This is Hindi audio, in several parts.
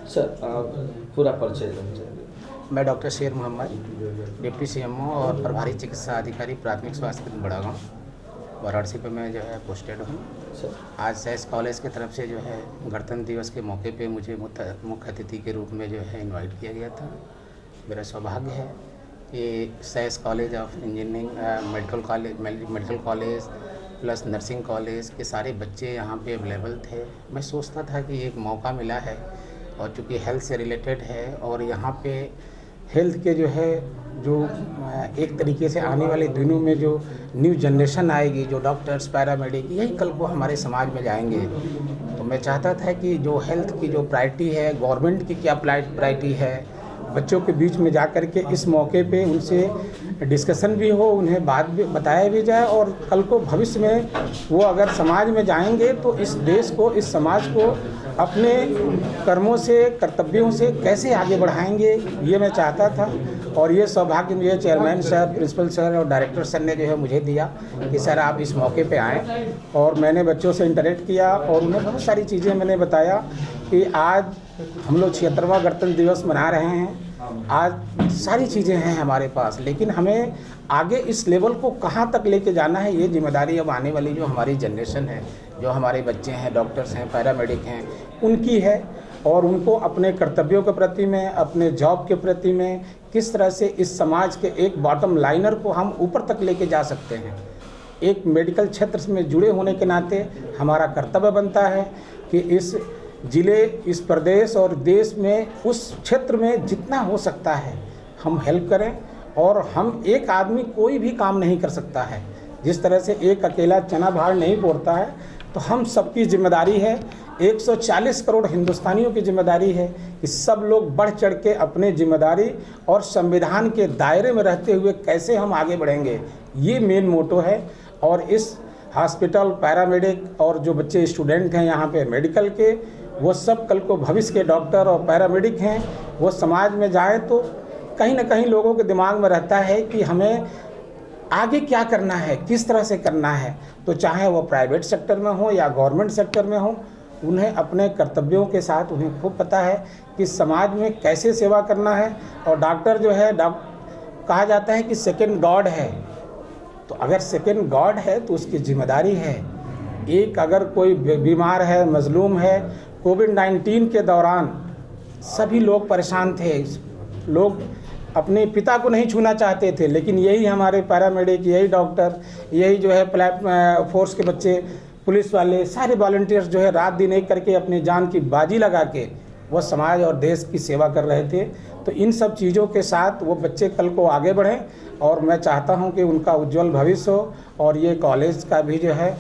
सर पूरा परिचय देना। मैं डॉक्टर शेर मोहम्मद, डिप्टी सीएमओ और प्रभारी चिकित्सा अधिकारी प्राथमिक स्वास्थ्य केंद्र बड़ागांव वाराणसी पे मैं जो है पोस्टेड हूँ। आज सैस कॉलेज की तरफ से जो है गणतंत्र दिवस के मौके पे मुझे मुख्य अतिथि के रूप में जो है इनवाइट किया गया था। मेरा सौभाग्य है कि सैस college of engineering medical college plus nursing college के सारे बच्चे यहाँ पे अवेलेबल थे। मैं सोचता था कि एक मौका मिला है और चूँकि हेल्थ से रिलेटेड है और यहाँ पे हेल्थ के जो है जो एक तरीके से आने वाले दिनों में जो न्यू जनरेशन आएगी, जो डॉक्टर्स पैरामेडिक यही कल को हमारे समाज में जाएंगे, तो मैं चाहता था कि जो हेल्थ की जो प्रायोरिटी है, गवर्नमेंट की क्या प्रायोरिटी है, बच्चों के बीच में जा कर के इस मौके पे उनसे डिस्कशन भी हो, उन्हें बात भी बताया भी जाए और कल को भविष्य में वो अगर समाज में जाएंगे तो इस देश को, इस समाज को अपने कर्मों से, कर्तव्यों से कैसे आगे बढ़ाएंगे, ये मैं चाहता था। और ये सौभाग्य मुझे चेयरमैन सर, प्रिंसिपल सर और डायरेक्टर सर ने जो है मुझे दिया कि सर आप इस मौके पे आएँ। और मैंने बच्चों से इंटरेक्ट किया और उन्हें बहुत सारी चीज़ें मैंने बताया कि आज हम लोग 76वां गणतंत्र दिवस मना रहे हैं। आज सारी चीज़ें हैं हमारे पास, लेकिन हमें आगे इस लेवल को कहाँ तक लेके जाना है, ये जिम्मेदारी अब आने वाली जो हमारी जनरेशन है, जो हमारे बच्चे हैं, डॉक्टर्स हैं, पैरामेडिक हैं, उनकी है। और उनको अपने कर्तव्यों के प्रति में, अपने जॉब के प्रति में किस तरह से इस समाज के एक बॉटम लाइनर को हम ऊपर तक लेके जा सकते हैं। एक मेडिकल क्षेत्र में जुड़े होने के नाते हमारा कर्तव्य बनता है कि इस ज़िले, इस प्रदेश और देश में उस क्षेत्र में जितना हो सकता है हम हेल्प करें। और हम एक आदमी कोई भी काम नहीं कर सकता है, जिस तरह से एक अकेला चना भार नहीं फोड़ता है, तो हम सबकी जिम्मेदारी है, 140 करोड़ हिंदुस्तानियों की जिम्मेदारी है कि सब लोग बढ़ चढ़ के अपने जिम्मेदारी और संविधान के दायरे में रहते हुए कैसे हम आगे बढ़ेंगे, ये मेन मोटो है। और इस हॉस्पिटल, पैरामेडिक और जो बच्चे स्टूडेंट हैं यहाँ पे मेडिकल के, वो सब कल को भविष्य के डॉक्टर और पैरामेडिक हैं। वो समाज में जाए तो कहीं ना कहीं लोगों के दिमाग में रहता है कि हमें आगे क्या करना है, किस तरह से करना है। तो चाहे वो प्राइवेट सेक्टर में हो या गवर्नमेंट सेक्टर में हो, उन्हें अपने कर्तव्यों के साथ उन्हें खूब पता है कि समाज में कैसे सेवा करना है। और डॉक्टर जो है, कहा जाता है कि सेकंड गॉड है, तो अगर सेकंड गॉड है तो उसकी जिम्मेदारी है। एक अगर कोई बीमार है, मजलूम है, कोविड-19 के दौरान सभी लोग परेशान थे, लोग अपने पिता को नहीं छूना चाहते थे, लेकिन यही हमारे पैरामेडिक, यही डॉक्टर, यही जो है फोर्स के बच्चे, पुलिस वाले, सारे वॉलंटियर्स जो है रात दिन एक करके अपनी जान की बाजी लगा के वो समाज और देश की सेवा कर रहे थे। तो इन सब चीज़ों के साथ वो बच्चे कल को आगे बढ़ें और मैं चाहता हूं कि उनका उज्जवल भविष्य हो। और ये कॉलेज का भी जो है,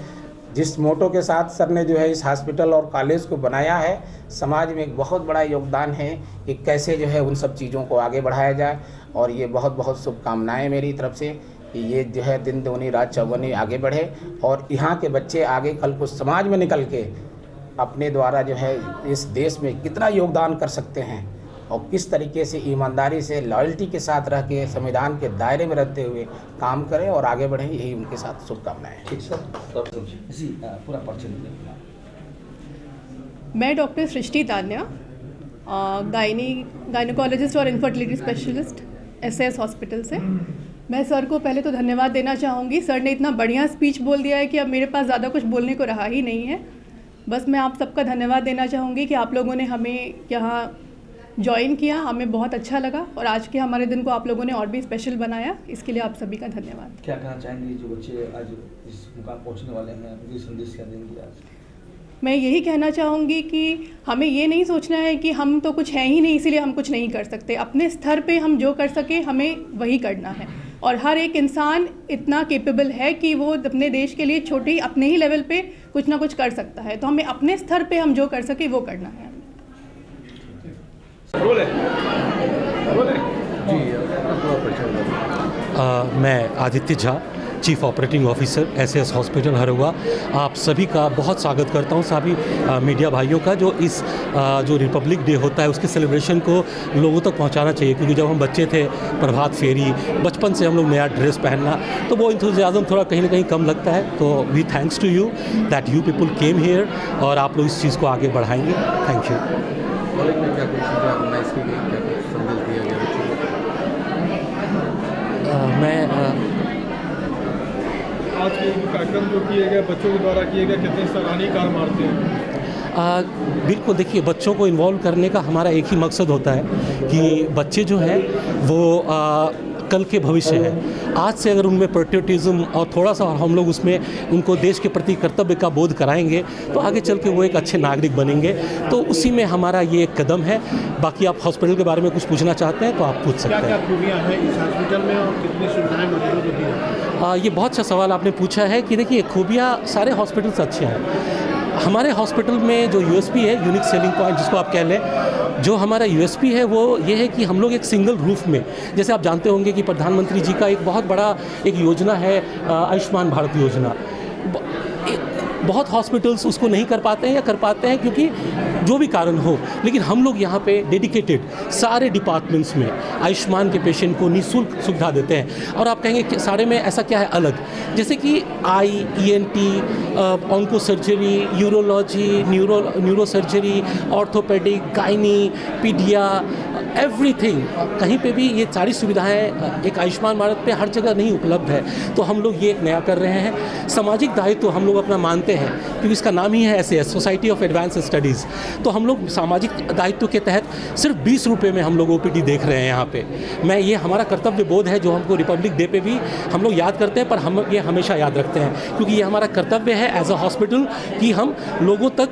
जिस मोटो के साथ सर ने जो है इस हॉस्पिटल और कॉलेज को बनाया है, समाज में एक बहुत बड़ा योगदान है कि कैसे जो है उन सब चीज़ों को आगे बढ़ाया जाए। और ये बहुत बहुत शुभकामनाएं मेरी तरफ से कि ये जो है दिन दूनी रात चौगुनी आगे बढ़े और यहाँ के बच्चे आगे कल को समाज में निकल के अपने द्वारा जो है इस देश में कितना योगदान कर सकते हैं और किस तरीके से ईमानदारी से, लॉयल्टी के साथ रह के संविधान के दायरे में रहते हुए काम करें और आगे बढ़ें, यही उनके साथ शुभकामनाएं। ठीक सर, जी पूरा परिचय दीजिए। मैं डॉक्टर सृष्टि तान्या, गायनोकोलॉजिस्ट और इनफर्टिलिटी स्पेशलिस्ट एसएस हॉस्पिटल से। मैं सर को पहले तो धन्यवाद देना चाहूँगी। सर ने इतना बढ़िया स्पीच बोल दिया है कि अब मेरे पास ज़्यादा कुछ बोलने को रहा ही नहीं है। बस मैं आप सबका धन्यवाद देना चाहूँगी कि आप लोगों ने हमें यहाँ ज्वाइन किया, हमें बहुत अच्छा लगा और आज के हमारे दिन को आप लोगों ने और भी स्पेशल बनाया, इसके लिए आप सभी का धन्यवाद। क्या कहना चाहेंगे जो बच्चे आज इस मुकाम पहुँचने वाले हैं, उनकी संदेश क्या देंगे आज? मैं यही कहना चाहूँगी कि हमें ये नहीं सोचना है कि हम तो कुछ हैं ही नहीं इसीलिए हम कुछ नहीं कर सकते। अपने स्तर पे हम जो कर सके हमें वही करना है और हर एक इंसान इतना कैपेबल है कि वो अपने देश के लिए छोटे अपने ही लेवल पे कुछ ना कुछ कर सकता है। तो हमें अपने स्तर पे हम जो कर सके वो करना है। मैं Aditya Jha, chief operating officer SS hospital Harua, आप सभी का बहुत स्वागत करता हूं, सभी मीडिया भाइयों का जो इस जो रिपब्लिक डे होता है उसके सेलिब्रेशन को लोगों तक पहुंचाना चाहिए। क्योंकि जब हम बच्चे थे, प्रभात फेरी, बचपन से हम लोग नया ड्रेस पहनना, तो वो इंथुजियाज्म थोड़ा कहीं ना कहीं कम लगता है। तो we thanks to you that you people came here और आप लोग इस चीज़ को आगे बढ़ाएंगे। Thank you. कॉलेज में क्या कुछ चीज़ें ऑर्गेनाइज की गई, क्या कुछ संदेश दिया गया बच्चों को? आज के कार्यक्रम जो किए गए बच्चों के द्वारा किए गए कितने सराहनीय कार्य मारते हैं? बिल्कुल, देखिए बच्चों को इन्वॉल्व करने का हमारा एक ही मकसद होता है कि बच्चे जो हैं वो कल के भविष्य है। आज से अगर उनमें पेट्रियटिज्म और थोड़ा सा हम लोग उसमें उनको देश के प्रति कर्तव्य का बोध कराएंगे तो आगे चल के वो एक अच्छे नागरिक बनेंगे। तो उसी में हमारा ये एक कदम है। बाकी आप हॉस्पिटल के बारे में कुछ पूछना चाहते हैं तो आप पूछ सकते हैं। क्या खूबियाँ हैं इस हॉस्पिटल में और कितनी सुविधाएं मरीजों को दी हैं? ये बहुत अच्छा सवाल आपने पूछा है कि देखिए खूबियाँ सारे हॉस्पिटल्स अच्छे हैं। हमारे हॉस्पिटल में जो यूएसपी है, यूनिक सेलिंग पॉइंट जिसको आप कह लें, जो हमारा यूएसपी है वो ये है कि हम लोग एक सिंगल रूफ में, जैसे आप जानते होंगे कि प्रधानमंत्री जी का एक बहुत बड़ा एक योजना है आयुष्मान भारत योजना। बहुत हॉस्पिटल्स उसको नहीं कर पाते हैं या कर पाते हैं क्योंकि जो भी कारण हो, लेकिन हम लोग यहाँ पे डेडिकेटेड सारे डिपार्टमेंट्स में आयुष्मान के पेशेंट को निःशुल्क सुविधा देते हैं। और आप कहेंगे कि सारे में ऐसा क्या है अलग, जैसे कि eye, ENT, onco surgery, urology, neuro surgery, orthopaedic, gynae, paedia, everything. कहीं पे भी ये सारी सुविधाएं एक आयुष्मान भारत पे हर जगह नहीं उपलब्ध है। तो हम लोग ये एक नया कर रहे हैं। सामाजिक दायित्व हम लोग अपना मानते हैं क्योंकि इसका नाम ही है SAS, society of advance studies. तो हम लोग सामाजिक दायित्व के तहत सिर्फ 20 रुपये में हम लोग OPD देख रहे हैं यहाँ पे। ये हमारा कर्तव्य बोध है जो हमको रिपब्लिक डे पे भी हम लोग याद करते हैं, पर हम ये हमेशा याद रखते हैं क्योंकि ये हमारा कर्तव्य है एज अ हॉस्पिटल कि हम लोगों तक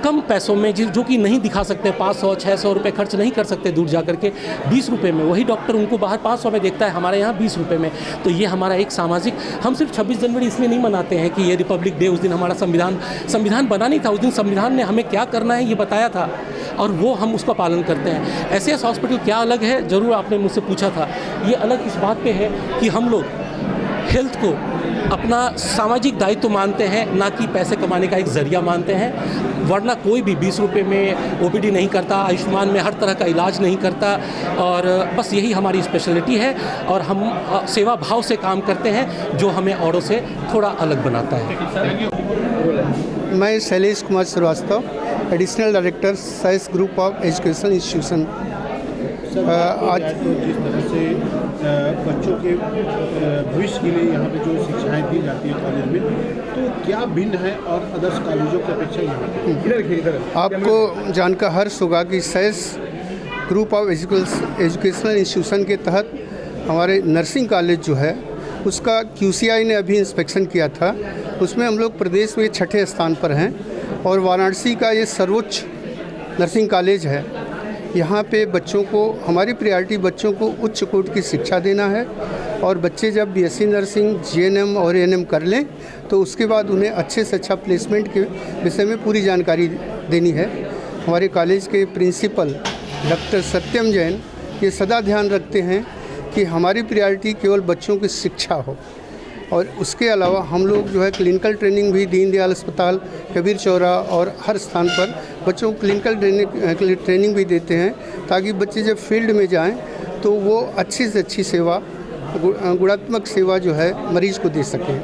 कम पैसों में जो कि नहीं दिखा सकते, 500-600 रुपये खर्च नहीं कर सकते दूर जा करके, 20 रुपये में वही डॉक्टर उनको बाहर 500 में देखता है, हमारे यहाँ 20 रुपये में। तो ये हमारा एक सामाजिक, हम सिर्फ 26 जनवरी इसलिए नहीं मनाते हैं कि ये रिपब्लिक डे, उस दिन हमारा संविधान बना नहीं था। उस दिन संविधान ने हमें क्या करना है ये बताया था और वो हम उसका पालन करते हैं। SAS हॉस्पिटल क्या अलग है, ज़रूर आपने मुझसे पूछा था। ये अलग इस बात पे है कि हम लोग हेल्थ को अपना सामाजिक दायित्व मानते हैं, ना कि पैसे कमाने का एक ज़रिया मानते हैं। वरना कोई भी 20 रुपये में OPD नहीं करता, आयुष्मान में हर तरह का इलाज नहीं करता। और बस यही हमारी स्पेशलिटी है और हम सेवा भाव से काम करते हैं जो हमें औरों से थोड़ा अलग बनाता है। मैं Shailesh Kumar Srivastava, additional director science group of education institution. आज जिस तरह से बच्चों के भविष्य के लिए यहाँ पे जो शिक्षाएं दी जाती है कॉलेज में, तो क्या भिन्न है और अदर्स कॉलेजों की अपेक्षा यहाँ पे? इधर आपको जानकर हर्ष होगा कि science group of educational institution के तहत हमारे नर्सिंग कॉलेज जो है उसका QCI ने अभी इंस्पेक्शन किया था। उसमें हम लोग प्रदेश में 6ठे स्थान पर हैं और वाराणसी का ये सर्वोच्च नर्सिंग कॉलेज है। यहाँ पे बच्चों को, हमारी प्रायोरिटी बच्चों को उच्च कोटि की शिक्षा देना है और बच्चे जब BSc नर्सिंग, GNM और ANM कर लें तो उसके बाद उन्हें अच्छे से अच्छा प्लेसमेंट के विषय में पूरी जानकारी देनी है। हमारे कॉलेज के प्रिंसिपल डॉक्टर सत्यम जैन ये सदा ध्यान रखते हैं कि हमारी प्रायोरिटी केवल बच्चों की शिक्षा हो। और उसके अलावा हम लोग जो है क्लिनिकल ट्रेनिंग भी दीनदयाल अस्पताल, कबीर चौराहा और हर स्थान पर बच्चों को क्लिनिकल ट्रेनिंग भी देते हैं ताकि बच्चे जब फील्ड में जाएं तो वो अच्छी से अच्छी सेवा, गुणात्मक सेवा जो है मरीज़ को दे सकें।